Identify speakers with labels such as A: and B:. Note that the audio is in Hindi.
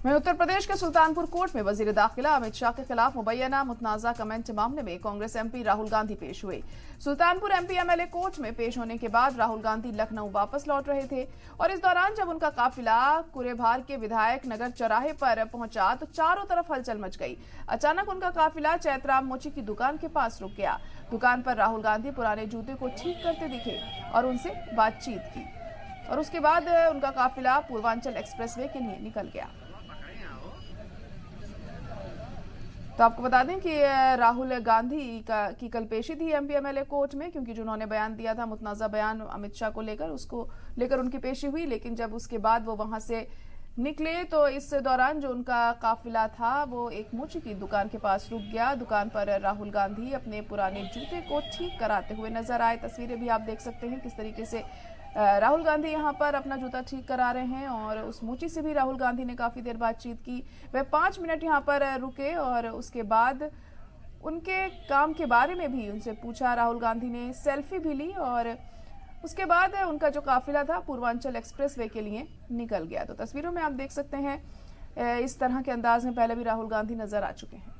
A: वहीं उत्तर प्रदेश के सुल्तानपुर कोर्ट में वजीर दाखिला अमित शाह के खिलाफ मुबैना मुतनाज़ा कमेंट मामले में कांग्रेस एमपी राहुल गांधी पेश हुए। सुल्तानपुर एमपी एमएलए कोर्ट में पेश होने के बाद राहुल गांधी लखनऊ वापस लौट रहे थे और इस दौरान जब उनका काफिला कुरेभार के विधायक नगर चौराहे पर पहुंचा तो चारों तरफ हलचल मच गई। अचानक उनका काफिला चैतराम मोची की दुकान के पास रुक गया। दुकान पर राहुल गांधी पुराने जूते को ठीक करते दिखे और उनसे बातचीत की और उसके बाद उनका काफिला पूर्वांचल एक्सप्रेसवे के लिए निकल गया। तो आपको बता दें कि राहुल गांधी की कल पेशी थी एमपी एमएलए कोर्ट में, क्योंकि जिन्होंने बयान दिया था मुतनाज़ा बयान अमित शाह को लेकर, उसको लेकर उनकी पेशी हुई। लेकिन जब उसके बाद वो वहां से निकले तो इस दौरान जो उनका काफिला था वो एक मोची की दुकान के पास रुक गया। दुकान पर राहुल गांधी अपने पुराने जूते को ठीक कराते हुए नजर आए। तस्वीरें भी आप देख सकते हैं किस तरीके से राहुल गांधी यहां पर अपना जूता ठीक करा रहे हैं और उस मोची से भी राहुल गांधी ने काफी देर बातचीत की। वह 5 मिनट यहां पर रुके और उसके बाद उनके काम के बारे में भी उनसे पूछा। राहुल गांधी ने सेल्फी भी ली और उसके बाद उनका जो काफिला था पूर्वांचल एक्सप्रेसवे के लिए निकल गया। तो तस्वीरों में आप देख सकते हैं इस तरह के अंदाज में पहले भी राहुल गांधी नजर आ चुके हैं।